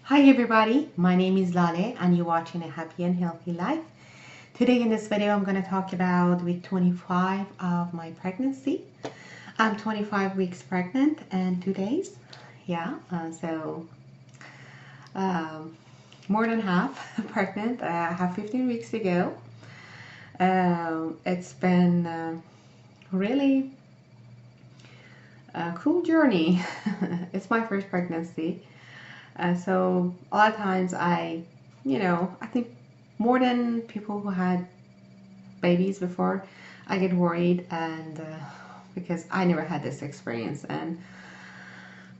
Hi everybody, my name is Lale and you're watching A Happy and Healthy Life. Today in this video I'm going to talk about week 25 of my pregnancy. I'm 25 weeks pregnant and 2 days. Yeah, um, more than half pregnant. I have 15 weeks to go. It's been really a cool journey. It's my first pregnancy. So a lot of times I think more than people who had babies before, I get worried and because I never had this experience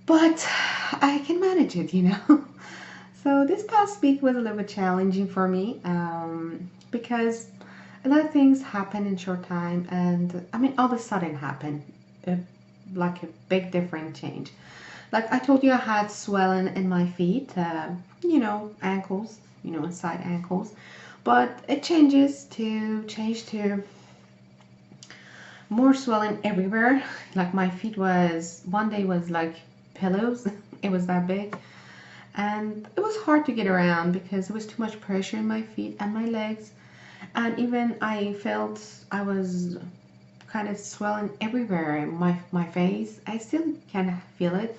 but I can manage it. So this past week was a little bit challenging for me because a lot of things happen in short time and I mean all of a sudden happened, uh, like a big different change. Like I told you, I had swelling in my feet, ankles, side ankles. But it changed to more swelling everywhere. Like my feet one day was like pillows. It was that big. And it was hard to get around because there was too much pressure in my feet and my legs. And even I felt I was kind of swelling everywhere. My face, I still kind of feel it,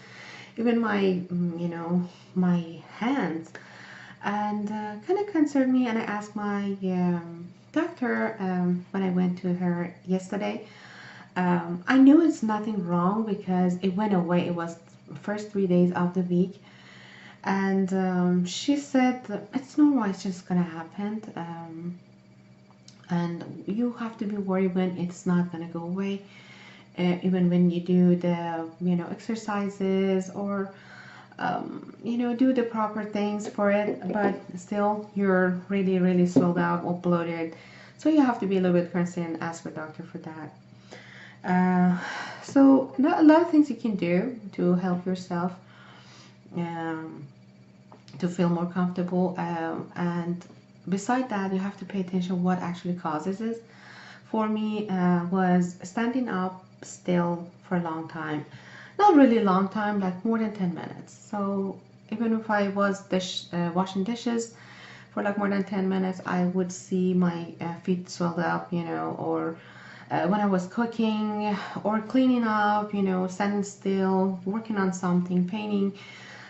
even my hands, and kind of concerned me. And I asked my doctor when I went to her yesterday. I knew it's nothing wrong because it went away. It was the first 3 days of the week, and she said that it's normal. It's just gonna happen. And you have to be worried when it's not gonna go away, even when you do the exercises or do the proper things for it, but still you're really really swelled out or bloated, so you have to be a little bit concerned and ask your doctor for that. So a lot of things you can do to help yourself um, to feel more comfortable, and beside that you have to pay attention what actually causes it. For me, was standing up still for a long time. Not really long time, like more than 10 minutes. So even if I was washing dishes for like more than 10 minutes, I would see my feet swelled up, or when I was cooking or cleaning up, standing still, working on something, painting,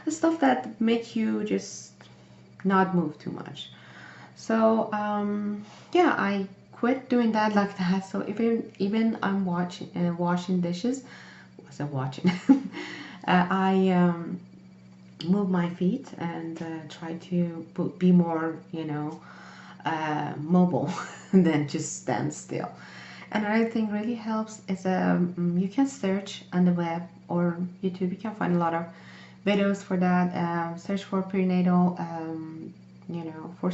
the stuff that make you just not move too much. So yeah, I quit doing that like that. So even I'm washing dishes. Was I watching? I move my feet and try to be more, mobile than just stand still. And another thing really helps is you can search on the web or YouTube. You can find a lot of videos for that. Search for prenatal, for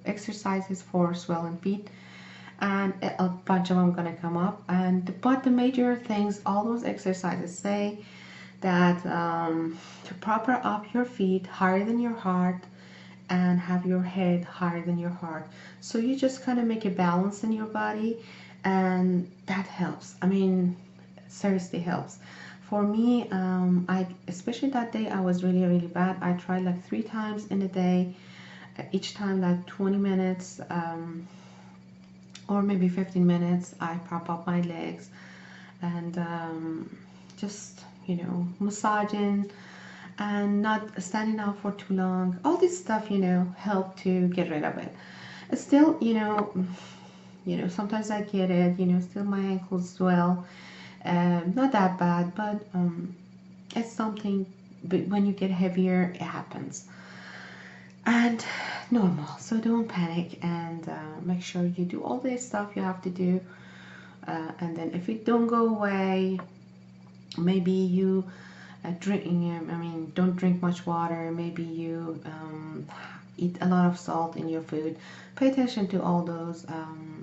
exercises for swollen feet, and a bunch of them gonna come up. And but the major things, all those exercises say that to proper up your feet higher than your heart and have your head higher than your heart. So you just kind of make a balance in your body, and that helps. I mean, seriously helps. For me, I especially that day I was really really bad. I tried like 3 times in a day, each time like 20 minutes. Or maybe 15 minutes. I prop up my legs and just massaging and not standing up for too long. All this stuff help to get rid of it. Still, sometimes I get it. Still my ankles swell. Not that bad, but it's something. But when you get heavier, it happens. And normal, so don't panic, and make sure you do all this stuff you have to do, and then if it don't go away, maybe you don't drink much water, maybe you eat a lot of salt in your food. Pay attention to all those.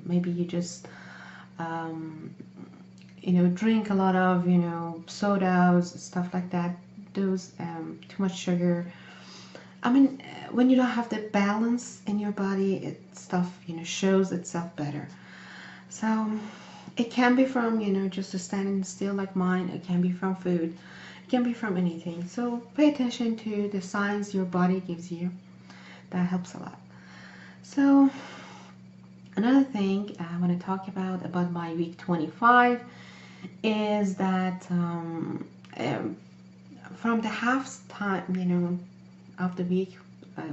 Maybe you just drink a lot of sodas, stuff like that, those too much sugar. I mean, when you don't have the balance in your body, stuff shows itself better. So it can be from just standing still like mine. It can be from food. It can be from anything. So pay attention to the signs your body gives you. That helps a lot. So another thing I want to talk about my week 25 is that from the half time, of the week,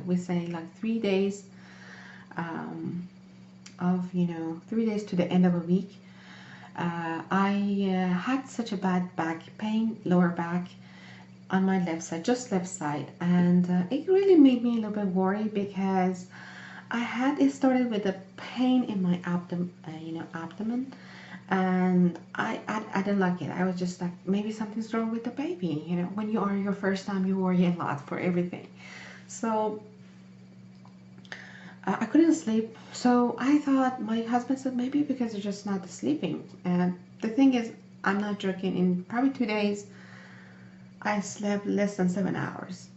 we say like 3 days of 3 days to the end of a week. I had such a bad back pain, lower back, on my left side, just left side, and it really made me a little bit worried because it started with a pain in my abdomen, and I didn't like it. I was just like, maybe something's wrong with the baby. When you are your first time, you worry a lot for everything. So I couldn't sleep. So I thought, my husband said maybe because you're just not sleeping. And the thing is, I'm not joking. In probably 2 days, I slept less than 7 hours.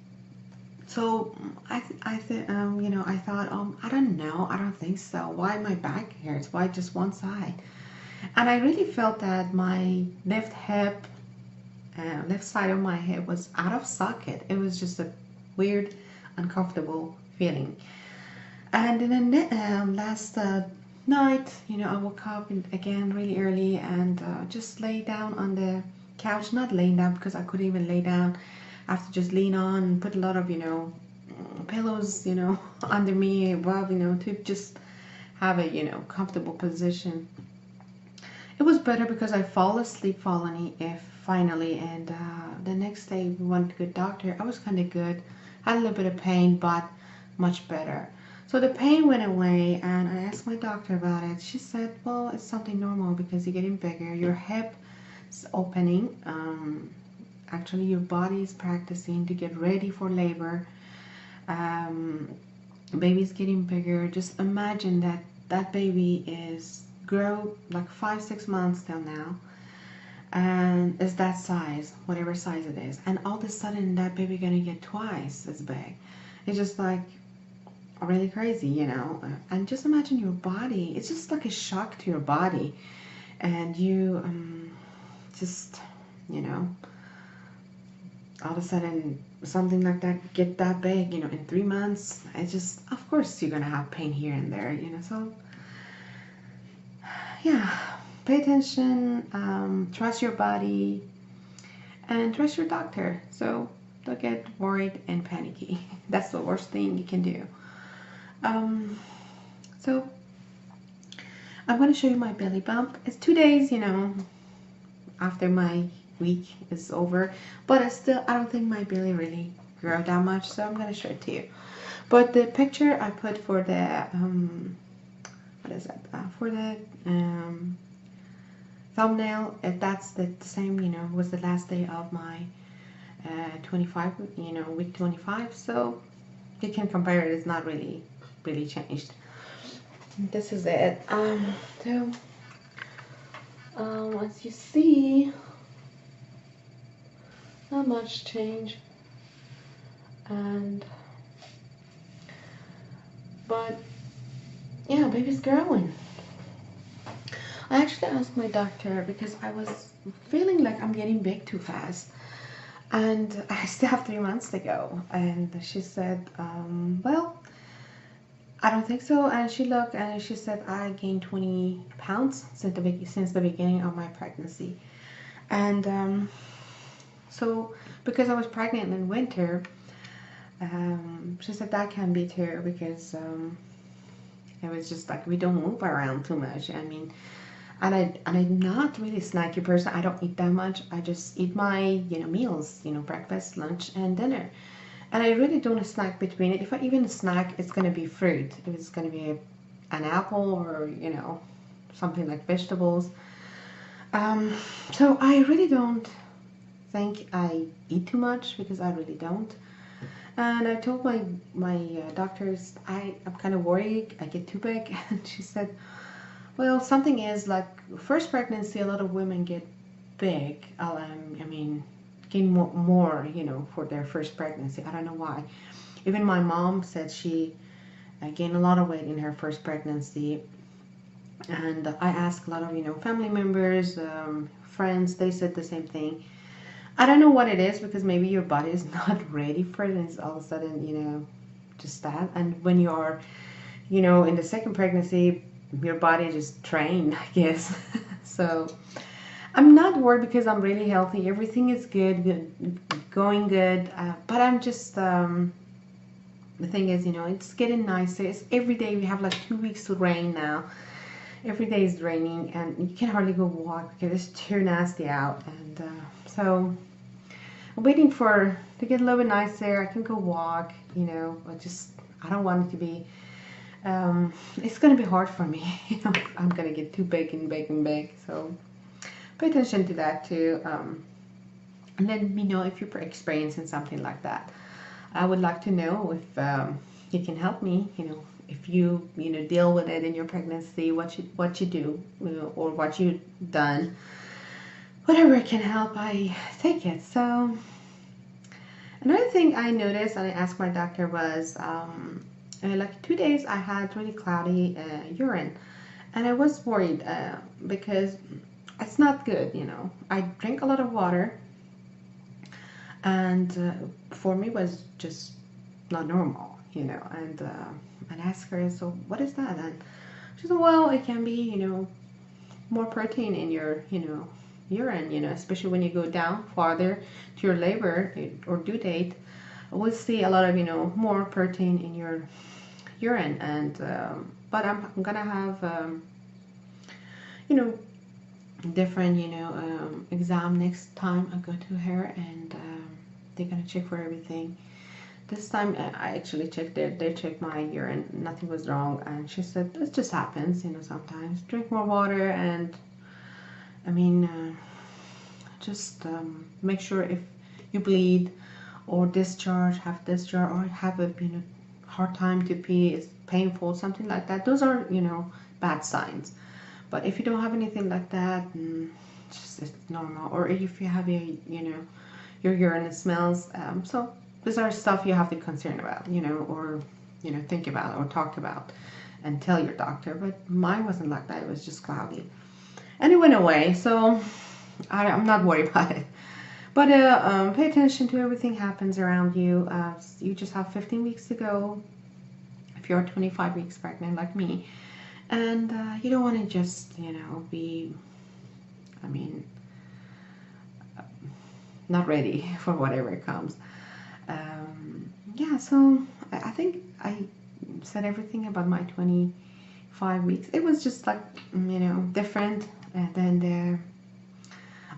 So I thought, I don't know, I don't think so. Why my back hurts? Why just one side? And I really felt that my left hip, left side of my hip was out of socket. It was just a weird, uncomfortable feeling. And then last night, I woke up again really early and just lay down on the couch. Not laying down because I couldn't even lay down. I have to just lean on and put a lot of, pillows, under me, above, to just have a, comfortable position. It was better because I fall asleep finally, and the next day we went to the doctor. I was kind of good. Had a little bit of pain, but much better. So the pain went away, and I asked my doctor about it. She said, well, it's something normal because you're getting bigger. Your hip is opening. Actually, your body is practicing to get ready for labor. Baby's getting bigger. Just imagine that baby is grow like 5-6 months till now, and is that size, whatever size it is, and all of a sudden that baby gonna get twice as big. It's just like really crazy, and just imagine your body. It's just like a shock to your body, and you just all of a sudden something like that get that big, in 3 months. It's just, of course you're gonna have pain here and there, so yeah, pay attention, trust your body, and trust your doctor. So don't get worried and panicky. That's the worst thing you can do. So I'm going to show you my belly bump. It's 2 days, after my week is over, but I don't think my belly really grew that much, so I'm going to show it to you. But the picture I put for the what is that? For the thumbnail, that's the same, was the last day of my 25, week 25. So you can compare it. It's not really changed. This is it. So as you see, not much change, but yeah, baby's growing. I actually asked my doctor because I was feeling like I'm getting big too fast, and I still have 3 months to go. And she said, well, I don't think so. And she looked and she said I gained 20 pounds since the beginning of my pregnancy. And so because I was pregnant in winter, she said that can be too, because it was just like we don't move around too much. I mean, and I'm not really a snacky person. I don't eat that much. I just eat my meals, breakfast, lunch, and dinner. And I really don't snack between it. If I even snack, it's gonna be fruit. If it's gonna be an apple or something like vegetables. So I really don't think I eat too much, because I really don't. And I told my doctors I'm kind of worried I get too big, and she said, well, something is like first pregnancy, a lot of women get big. I mean, gain more, for their first pregnancy. I don't know why. Even my mom said she gained a lot of weight in her first pregnancy. And I asked a lot of, family members, friends, they said the same thing. I don't know what it is, because maybe your body is not ready for it, and it's all of a sudden, just that. And when you're, in the second pregnancy, your body just trained, I guess. So I'm not worried because I'm really healthy. Everything is good, going good. But I'm just, the thing is, it's getting nicer. It's every day. We have like 2 weeks to rain now. Every day is raining, and you can hardly go walk because it's too nasty out. And so I'm waiting for to get a little bit nicer. I can go walk. I don't want it to be. It's gonna be hard for me. I'm gonna get too big and big and big. So pay attention to that too. And let me know if you're experiencing something like that. I would like to know if you can help me. If you deal with it in your pregnancy, what you do, or what you've done. Whatever can help, I take it. So another thing I noticed and I asked my doctor was, like 2 days I had really cloudy urine, and I was worried because it's not good. I drink a lot of water, and for me was just not normal. And I asked her, so what is that? And she said, well, it can be more protein in your urine, especially when you go down farther to your labor or due date. We'll see a lot of more protein in your urine. And but I'm gonna have different exam next time I go to her, and they're gonna check for everything. This time I actually checked they checked my urine, nothing was wrong, and she said it just happens, sometimes. Drink more water, and I mean just make sure if you bleed or have discharge, or have a hard time to pee, it's painful, something like that. Those are bad signs. But if you don't have anything like that, it's normal. Or if you have your urine smells, so these are stuff you have to concern about, or think about or talk about and tell your doctor. But mine wasn't like that. It was just cloudy, and it went away. So I'm not worried about it. But pay attention to everything happens around you. You just have 15 weeks to go if you're 25 weeks pregnant like me. And you don't want to just, be, I mean, not ready for whatever comes. Yeah, so I think I said everything about my 25 weeks. It was just like, different than the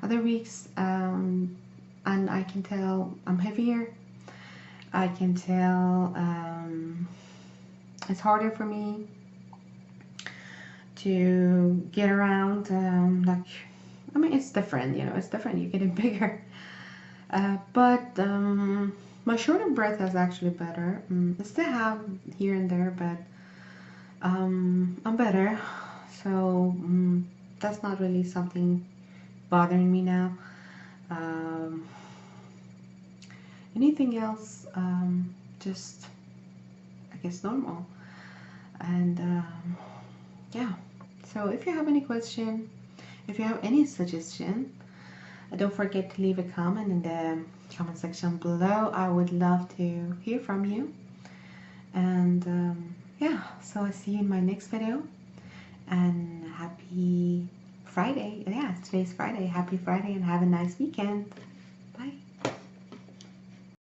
other weeks. And I can tell I'm heavier. I can tell it's harder for me to get around. It's different, it's different. You're getting bigger. But my shorter breath is actually better. I still have here and there, but I'm better. So that's not really something bothering me now. Anything else, just, I guess, normal. And yeah. So if you have any question, if you have any suggestion, don't forget to leave a comment in the comment section below. I would love to hear from you. And yeah, so I'll see you in my next video. And happy Friday. Yeah, today's Friday. Happy Friday, and have a nice weekend.